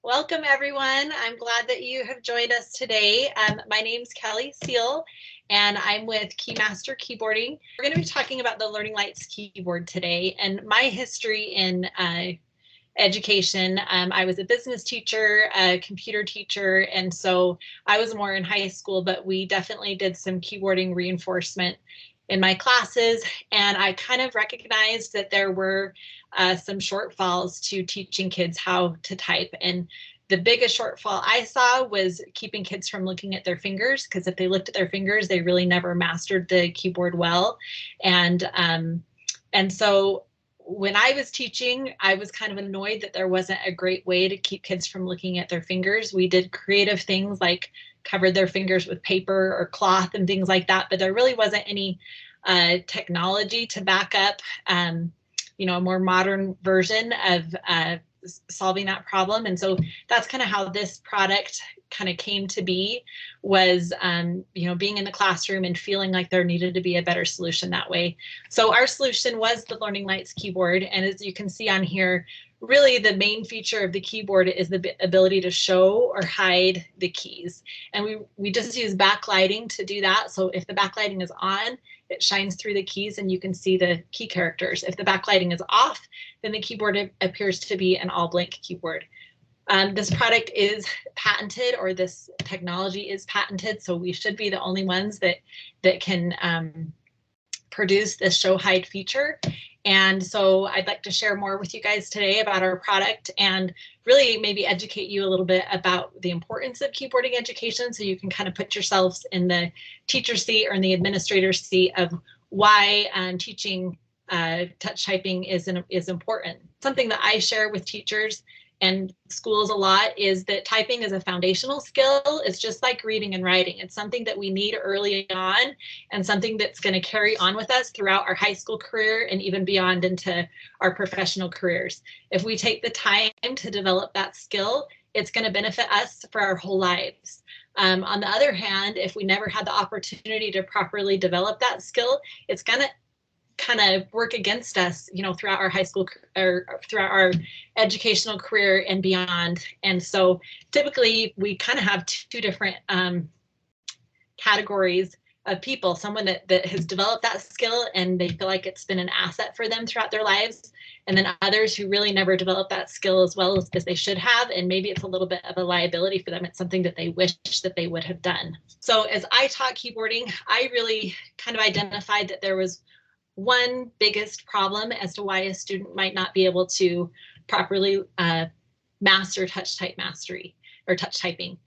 Welcome, everyone. I'm glad that you have joined us today. My name's Kelly Seale, and I'm with KeyMaster Keyboarding. We're going to be talking about the Learning Lights keyboard today and my history in education. I was a business teacher, a computer teacher, and so I was more in high school, but we definitely did some keyboarding reinforcement in my classes, and I kind of recognized that there were some shortfalls to teaching kids how to type. And the biggest shortfall I saw was keeping kids from looking at their fingers, because if they looked at their fingers, they really never mastered the keyboard well. And so when I was teaching, I was kind of annoyed that there wasn't a great way to keep kids from looking at their fingers. We did creative things like covered their fingers with paper or cloth and things like that, but there really wasn't any technology to back up, a more modern version of solving that problem. And so that's kind of how this product kind of came to be, was being in the classroom and feeling like there needed to be a better solution that way. So our solution was the Learning Lights keyboard. And as you can see on here, really the main feature of the keyboard is the ability to show or hide the keys. And we just use backlighting to do that. So if the backlighting is on, it shines through the keys and you can see the key characters. If the backlighting is off, then the keyboard appears to be an all blank keyboard. This product is patented, or this technology is patented, so we should be the only ones that can produce this show hide feature. And so I'd like to share more with you guys today about our product and really maybe educate you a little bit about the importance of keyboarding education, so you can kind of put yourselves in the teacher seat or in the administrator seat of why teaching touch typing is important. Something that I share with teachers and schools a lot is that typing is a foundational skill. It's just like reading and writing. It's something that we need early on and something that's going to carry on with us throughout our high school career and even beyond into our professional careers. If we take the time to develop that skill, it's going to benefit us for our whole lives. On the other hand, if we never had the opportunity to properly develop that skill, it's going to kind of work against us, throughout our high school or throughout our educational career and beyond. And so typically we kind of have two different categories of people: someone that has developed that skill and they feel like it's been an asset for them throughout their lives, and then others who really never developed that skill as well as they should have, and maybe it's a little bit of a liability for them. It's something that they wish that they would have done. So as I taught keyboarding, I really kind of identified that there was one biggest problem as to why a student might not be able to properly master touch type mastery or touch typing.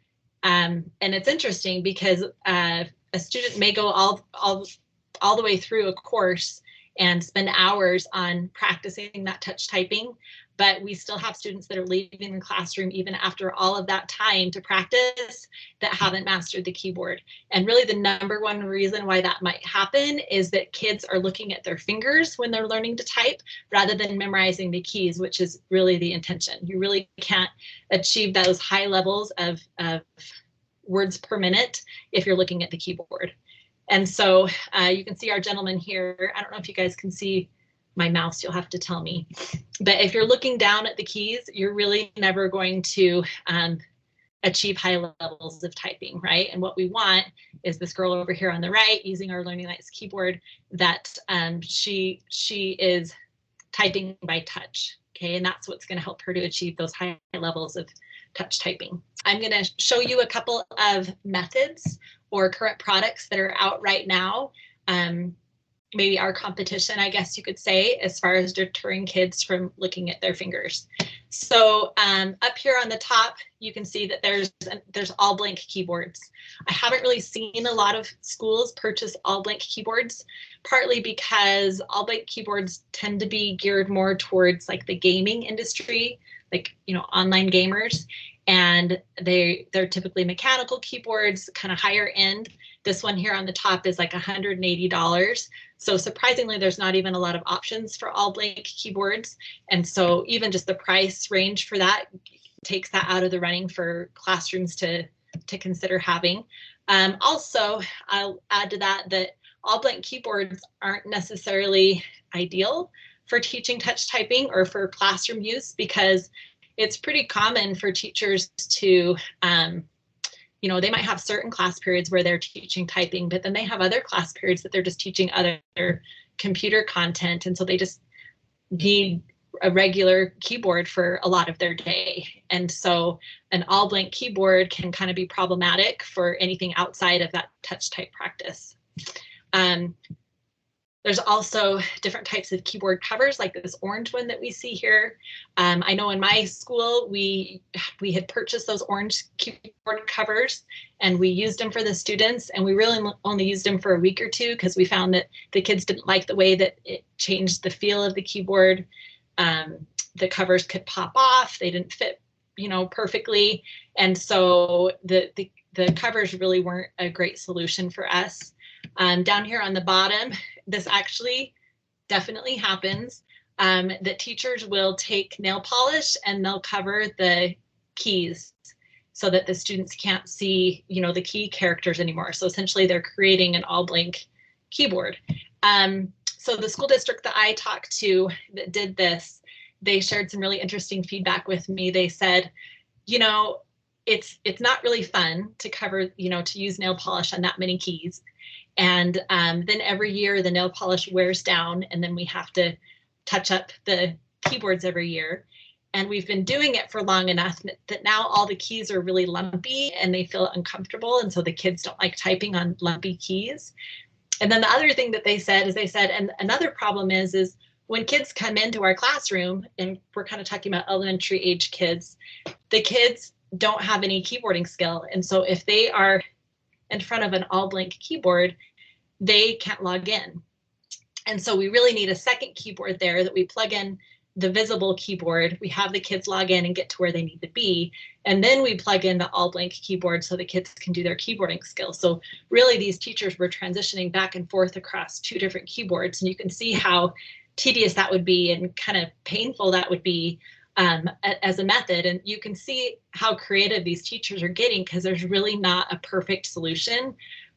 And it's interesting because a student may go all the way through a course and spend hours on practicing that touch typing, but we still have students that are leaving the classroom even after all of that time to practice that haven't mastered the keyboard. And really the number one reason why that might happen is that kids are looking at their fingers when they're learning to type rather than memorizing the keys, which is really the intention. You really can't achieve those high levels of words per minute if you're looking at the keyboard. And so you can see our gentleman here. I don't know if you guys can see my mouse, you'll have to tell me. But if you're looking down at the keys, you're really never going to achieve high levels of typing, right? And what we want is this girl over here on the right using our Learning Lights keyboard, that she is typing by touch, okay? And that's what's going to help her to achieve those high levels of touch typing. I'm going to show you a couple of methods or current products that are out right now. Maybe our competition, I guess you could say, as far as deterring kids from looking at their fingers. So up here on the top, you can see that there's all blank keyboards. I haven't really seen a lot of schools purchase all blank keyboards, partly because all blank keyboards tend to be geared more towards like the gaming industry, like, online gamers. And they're typically mechanical keyboards, kind of higher end. This one here on the top is like $180. So surprisingly, there's not even a lot of options for all blank keyboards. And so even just the price range for that takes that out of the running for classrooms to consider having. Also, I'll add to that all blank keyboards aren't necessarily ideal for teaching touch typing or for classroom use, because it's pretty common for teachers to, they might have certain class periods where they're teaching typing, but then they have other class periods that they're just teaching other computer content. And so they just need a regular keyboard for a lot of their day. And so an all blank keyboard can kind of be problematic for anything outside of that touch type practice. There's also different types of keyboard covers, like this orange one that we see here. I know in my school, we had purchased those orange keyboard covers and we used them for the students, and we really only used them for a week or two because we found that the kids didn't like the way that it changed the feel of the keyboard. The covers could pop off, they didn't fit, perfectly. And so the covers really weren't a great solution for us. Down here on the bottom, this actually definitely happens, that teachers will take nail polish and they'll cover the keys so that the students can't see, the key characters anymore. So essentially they're creating an all blank keyboard. So the school district that I talked to that did this, they shared some really interesting feedback with me. They said, it's not really fun to cover, to use nail polish on that many keys. And then every year the nail polish wears down, and then we have to touch up the keyboards every year. And we've been doing it for long enough that now all the keys are really lumpy and they feel uncomfortable. And so the kids don't like typing on lumpy keys. And then the other thing that they said and another problem is when kids come into our classroom, and we're kind of talking about elementary age kids, the kids don't have any keyboarding skill. And so if they are in front of an all blank keyboard, they can't log in. And so we really need a second keyboard there that we plug in the visible keyboard. We have the kids log in and get to where they need to be. And then we plug in the all blank keyboard so the kids can do their keyboarding skills. So really these teachers were transitioning back and forth across two different keyboards. And you can see how tedious that would be and kind of painful that would be as a method. And you can see how creative these teachers are getting, because there's really not a perfect solution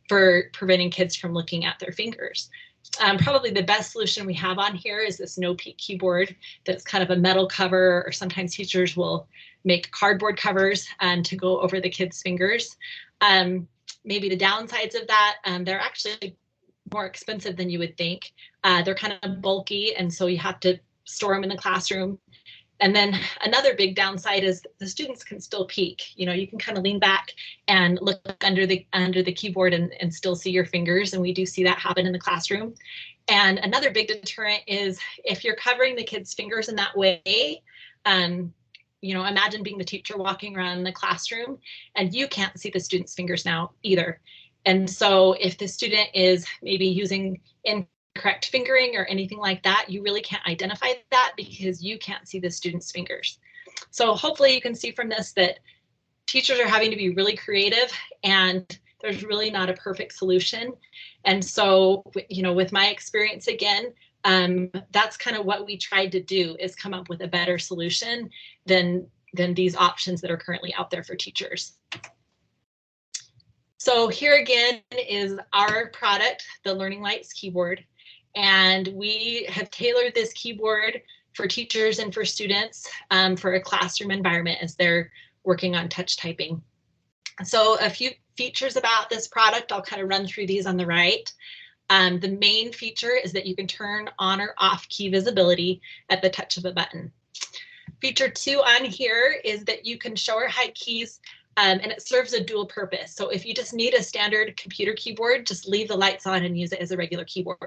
for preventing kids from looking at their fingers. Probably the best solution we have on here is this no peek keyboard that's kind of a metal cover, or sometimes teachers will make cardboard covers to go over the kids' fingers. Maybe the downsides of that, they're actually more expensive than you would think. They're kind of bulky, and so you have to store them in the classroom. And then another big downside is the students can still peek. You can kind of lean back and look under the keyboard and still see your fingers. And we do see that happen in the classroom. And another big deterrent is if you're covering the kids' fingers in that way, imagine being the teacher walking around the classroom and you can't see the student's fingers now either. And so if the student is maybe using incorrect fingering or anything like that, you really can't identify that because you can't see the student's fingers. So hopefully you can see from this that teachers are having to be really creative, and there's really not a perfect solution. And so, with my experience again, that's kind of what we tried to do, is come up with a better solution than these options that are currently out there for teachers. So here again is our product, the Learning Lights keyboard. And we have tailored this keyboard for teachers and for students for a classroom environment as they're working on touch typing. So a few features about this product, I'll kind of run through these on the right. The main feature is that you can turn on or off key visibility at the touch of a button. Feature 2 on here is that you can show or hide keys, and it serves a dual purpose. So if you just need a standard computer keyboard, just leave the lights on and use it as a regular keyboard.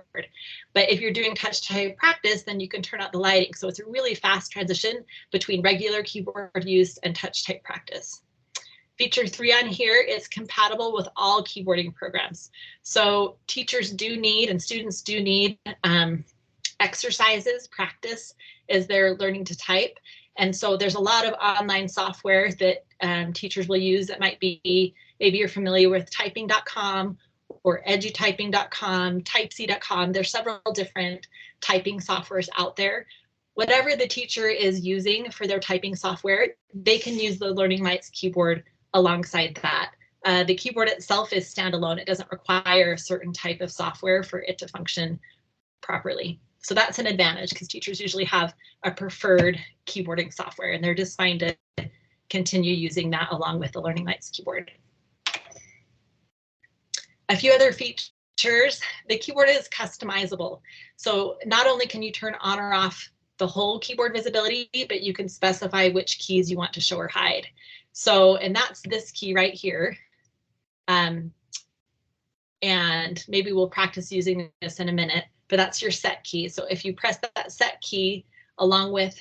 But if you're doing touch type practice, then you can turn out the lighting. So it's a really fast transition between regular keyboard use and touch type practice. Feature 3 on here is compatible with all keyboarding programs. So teachers do need and students do need exercises, practice as they're learning to type. And so there's a lot of online software that teachers will use. That might be, maybe you're familiar with typing.com or edutyping.com, typesy.com. There's several different typing softwares out there. Whatever the teacher is using for their typing software, they can use the Learning Lights keyboard alongside that. The keyboard itself is standalone. It doesn't require a certain type of software for it to function properly. So that's an advantage because teachers usually have a preferred keyboarding software, and they're just fine to continue using that along with the Learning Lights keyboard. A few other features, the keyboard is customizable. So not only can you turn on or off the whole keyboard visibility, but you can specify which keys you want to show or hide. So, and that's this key right here. And maybe we'll practice using this in a minute, but that's your set key. So if you press that set key along with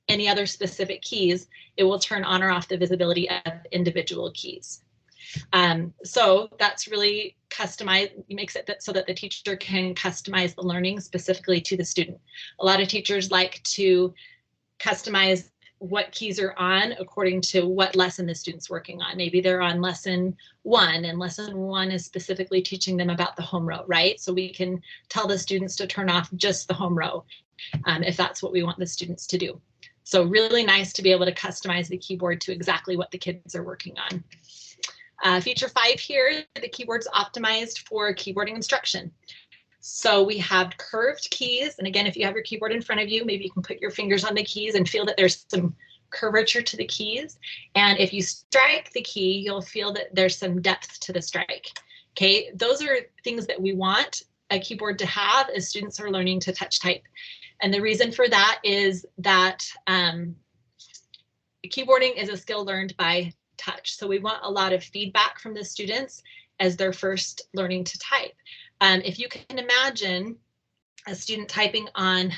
any other specific keys, it will turn on or off the visibility of individual keys. So that's really customized, makes it so that the teacher can customize the learning specifically to the student. A lot of teachers like to customize what keys are on according to what lesson the student's working on. Maybe they're on lesson 1, and lesson 1 is specifically teaching them about the home row, right? So we can tell the students to turn off just the home row if that's what we want the students to do. So really nice to be able to customize the keyboard to exactly what the kids are working on. Feature 5 here, the keyboard's optimized for keyboarding instruction. So we have curved keys. And again, if you have your keyboard in front of you, maybe you can put your fingers on the keys and feel that there's some curvature to the keys. And if you strike the key, you'll feel that there's some depth to the strike. Okay, those are things that we want a keyboard to have as students are learning to touch type. And the reason for that is that keyboarding is a skill learned by touch. So we want a lot of feedback from the students as they're first learning to type. If you can imagine a student typing on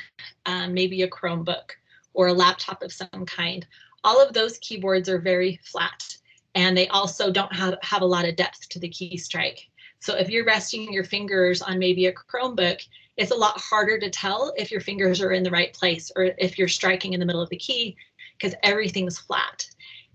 maybe a Chromebook or a laptop of some kind, all of those keyboards are very flat, and they also don't have a lot of depth to the key strike. So if you're resting your fingers on maybe a Chromebook, it's a lot harder to tell if your fingers are in the right place or if you're striking in the middle of the key because everything's flat.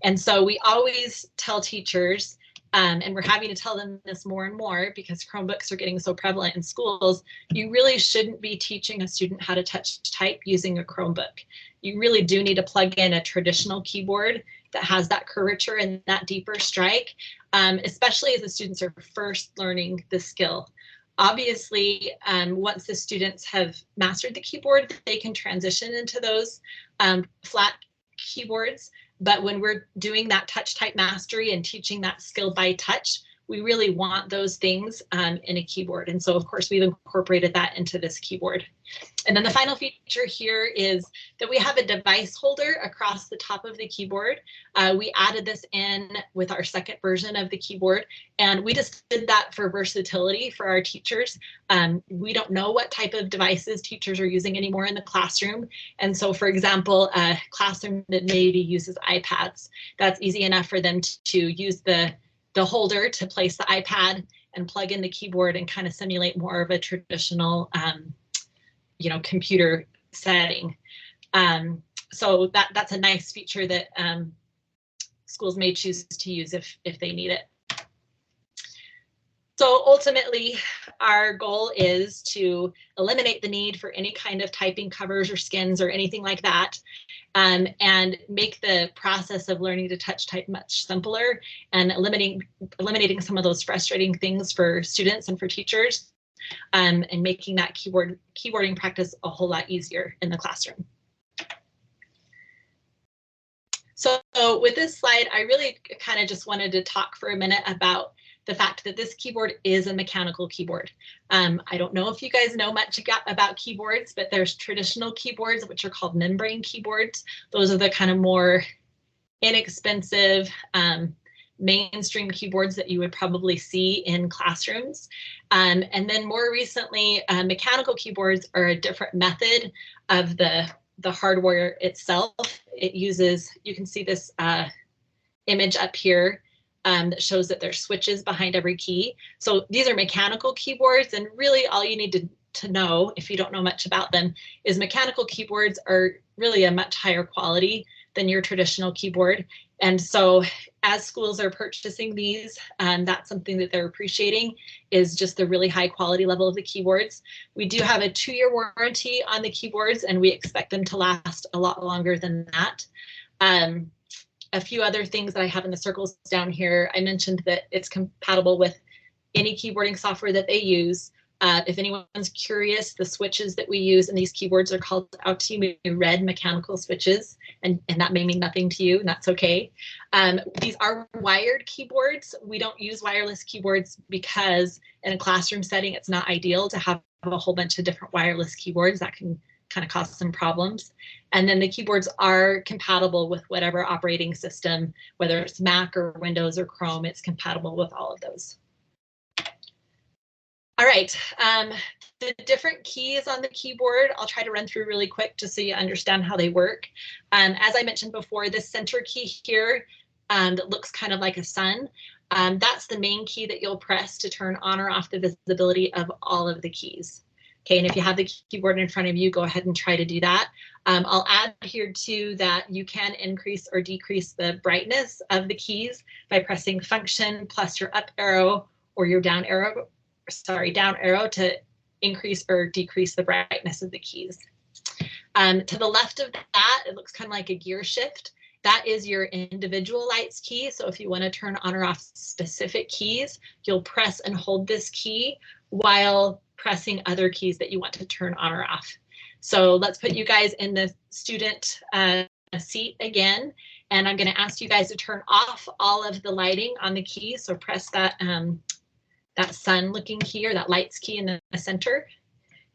And so we always tell teachers, and we're having to tell them this more and more because Chromebooks are getting so prevalent in schools, you really shouldn't be teaching a student how to touch type using a Chromebook. You really do need to plug in a traditional keyboard that has that curvature and that deeper strike, especially as the students are first learning the skill. Obviously, once the students have mastered the keyboard, they can transition into those flat keyboards. But when we're doing that touch type mastery and teaching that skill by touch, we really want those things in a keyboard. And so, of course, we've incorporated that into this keyboard. And then the final feature here is that we have a device holder across the top of the keyboard. We added this in with our second version of the keyboard, and we just did that for versatility for our teachers. We don't know what type of devices teachers are using anymore in the classroom. And so, for example, a classroom that maybe uses iPads, that's easy enough for them to use the holder to place the iPad and plug in the keyboard and kind of simulate more of a traditional computer setting. So that's a nice feature that schools may choose to use if they need it. So ultimately, our goal is to eliminate the need for any kind of typing covers or skins or anything like that, and make the process of learning to touch type much simpler and eliminating some of those frustrating things for students and for teachers, and making that keyboarding practice a whole lot easier in the classroom. So with this slide, I really kind of just wanted to talk for a minute about the fact that this keyboard is a mechanical keyboard. I don't know if you guys know much about keyboards, but there's traditional keyboards, which are called membrane keyboards. Those are the kind of more inexpensive mainstream keyboards that you would probably see in classrooms. And then more recently, mechanical keyboards are a different method of the hardware itself. It uses, you can see this image up here that shows that there's switches behind every key. So these are mechanical keyboards, and really all you need to know, if you don't know much about them, is mechanical keyboards are really a much higher quality than your traditional keyboard. And so as schools are purchasing these, that's something that they're appreciating, is just the really high quality level of the keyboards. We do have a 2-year warranty on the keyboards, and we expect them to last a lot longer than that. A few other things that I have in the circles down here, I mentioned that it's compatible with any keyboarding software that they use. If anyone's curious, the switches that we use in these keyboards are called out to you red mechanical switches, and that may mean nothing to you, and that's okay. These are wired keyboards. We don't use wireless keyboards because in a classroom setting, it's not ideal to have a whole bunch of different wireless keyboards. That can kind of cause some problems. And then the keyboards are compatible with whatever operating system, whether it's Mac or Windows or Chrome, it's compatible with all of those. All right, the different keys on the keyboard, I'll try to run through really quick just so you understand how they work. As I mentioned before, this center key here that looks kind of like a sun, that's the main key that you'll press to turn on or off the visibility of all of the keys. Okay, and if you have the keyboard in front of you, go ahead and try to do that. I'll add here too that you can increase or decrease the brightness of the keys by pressing function plus your up arrow or your down arrow to increase or decrease the brightness of the keys. To the left of that, it looks kind of like a gear shift. That is your individual lights key. So if you want to turn on or off specific keys, you'll press and hold this key while pressing other keys that you want to turn on or off. So let's put you guys in the student seat again, and I'm going to ask you guys to turn off all of the lighting on the key. So press that that sun looking key or that lights key in the center.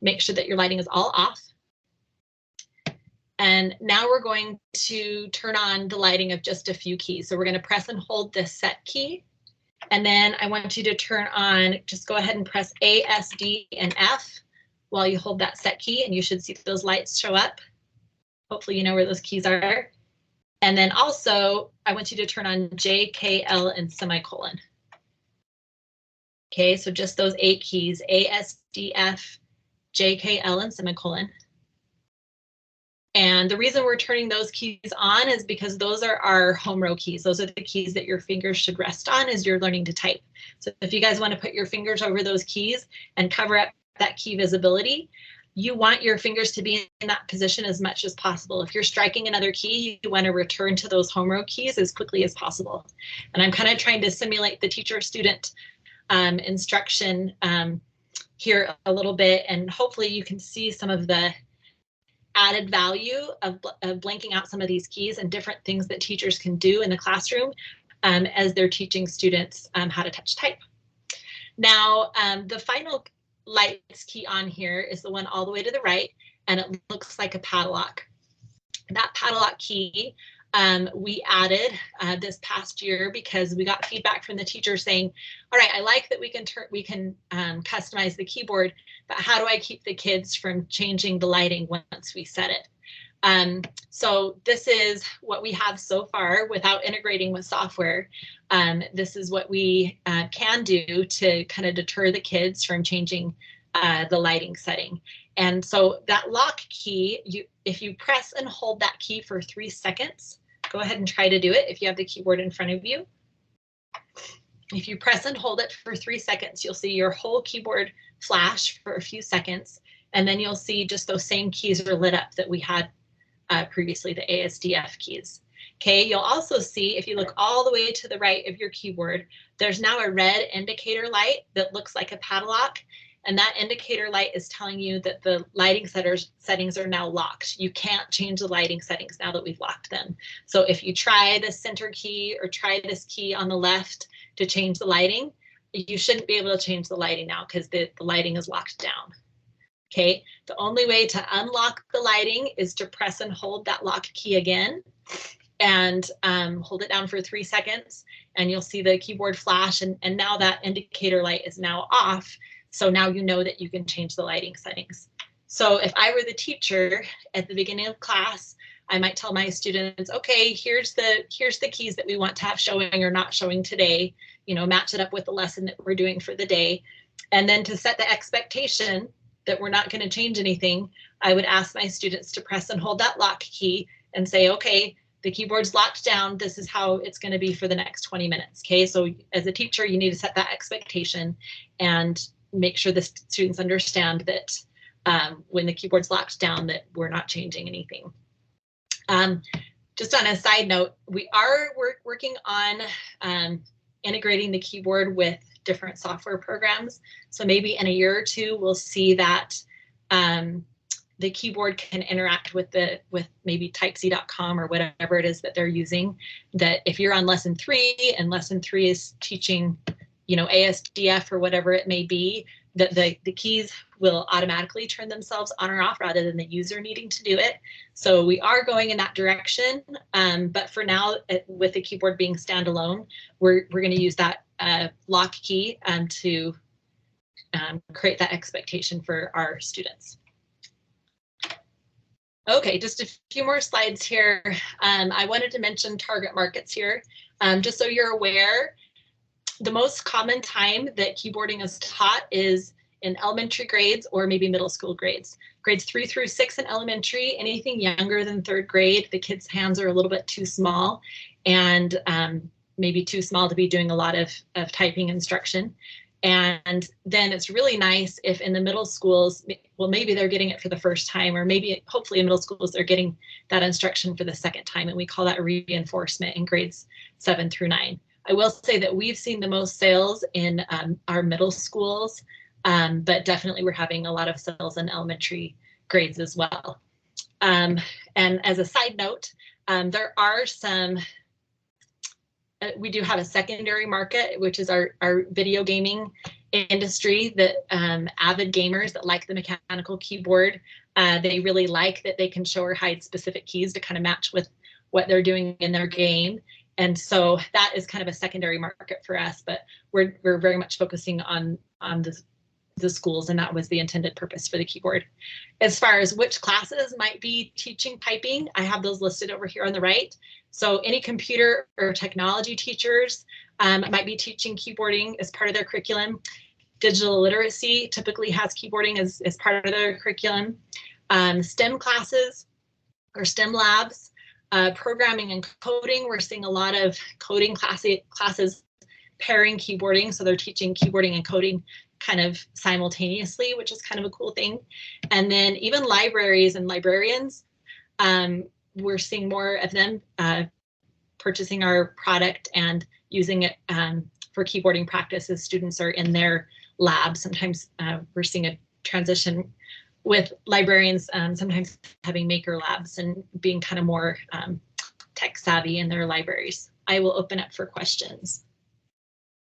Make sure that your lighting is all off. And now we're going to turn on the lighting of just a few keys. So we're going to press and hold this set key. And then I want you to turn on, just go ahead and press A, S, D, and F while you hold that set key, and you should see those lights show up. Hopefully you know where those keys are. And then also, I want you to turn on J, K, L, and semicolon. Okay, so just those 8 keys, A, S, D, F, J, K, L, and semicolon. And the reason we're turning those keys on is because those are our home row keys. Those are the keys that your fingers should rest on as you're learning to type. So if you guys want to put your fingers over those keys and cover up that key visibility, you want your fingers to be in that position as much as possible. If you're striking another key, you want to return to those home row keys as quickly as possible. And I'm kind of trying to simulate the teacher-student instruction here a little bit, and hopefully you can see some of the added value of blanking out some of these keys and different things that teachers can do in the classroom as they're teaching students how to touch type. Now, the final lights key on here is the one all the way to the right, and it looks like a padlock. That padlock key we added this past year because we got feedback from the teacher saying, all right, I like that we can customize the keyboard, but how do I keep the kids from changing the lighting once we set it? So this is what we have so far without integrating with software. This is what we can do to kind of deter the kids from changing the lighting setting. And so that lock key, if you press and hold that key for 3 seconds, go ahead and try to do it if you have the keyboard in front of you. If you press and hold it for 3 seconds, you'll see your whole keyboard flash for a few seconds, and then you'll see just those same keys are lit up that we had previously, the ASDF keys. Okay, you'll also see if you look all the way to the right of your keyboard, there's now a red indicator light that looks like a padlock. And that indicator light is telling you that the lighting settings are now locked. You can't change the lighting settings now that we've locked them. So if you try the center key or try this key on the left to change the lighting, you shouldn't be able to change the lighting now because the lighting is locked down. Okay, the only way to unlock the lighting is to press and hold that lock key again and hold it down for 3 seconds, and you'll see the keyboard flash, and now that indicator light is now off. So now you know that you can change the lighting settings. So if I were the teacher at the beginning of class, I might tell my students, okay, here's the keys that we want to have showing or not showing today, you know, match it up with the lesson that we're doing for the day. And then to set the expectation that we're not going to change anything, I would ask my students to press and hold that lock key and say, okay, the keyboard's locked down. This is how it's going to be for the next 20 minutes. Okay, so as a teacher, you need to set that expectation and make sure the students understand that when the keyboard's locked down that we're not changing anything. Just on a side note, we are working on integrating the keyboard with different software programs. So maybe in a year or two, we'll see that the keyboard can interact with maybe typec.com or whatever it is that they're using. That if you're on lesson 3 and lesson 3 is teaching, ASDF or whatever it may be, that the keys will automatically turn themselves on or off rather than the user needing to do it. So we are going in that direction. But for now, with the keyboard being standalone, we're going to use that lock key to create that expectation for our students. Okay, just a few more slides here. I wanted to mention target markets here. Just so you're aware, the most common time that keyboarding is taught is in elementary grades or maybe middle school grades. Grades 3 through 6 in elementary, anything younger than 3rd grade, the kids' hands are a little bit too small and maybe too small to be doing a lot of typing instruction. And then it's really nice if in the middle schools, well, maybe they're getting it for the first time, or maybe hopefully in middle schools, they're getting that instruction for the second time. And we call that reinforcement in grades 7 through 9. I will say that we've seen the most sales in our middle schools, but definitely we're having a lot of sales in elementary grades as well. And as a side note, there are some, we do have a secondary market, which is our video gaming industry, that avid gamers that like the mechanical keyboard, they really like that they can show or hide specific keys to kind of match with what they're doing in their game. And so that is kind of a secondary market for us, but we're very much focusing on the schools, and that was the intended purpose for the keyboard. As far as which classes might be teaching typing, I have those listed over here on the right. So any computer or technology teachers might be teaching keyboarding as part of their curriculum. Digital literacy typically has keyboarding as part of their curriculum. STEM classes or STEM labs, programming and coding, we're seeing a lot of coding classes pairing keyboarding. So they're teaching keyboarding and coding kind of simultaneously, which is kind of a cool thing. And then even libraries and librarians, we're seeing more of them purchasing our product and using it for keyboarding practice as students are in their labs. Sometimes we're seeing a transition with librarians sometimes having maker labs and being kind of more tech savvy in their libraries. I will open up for questions.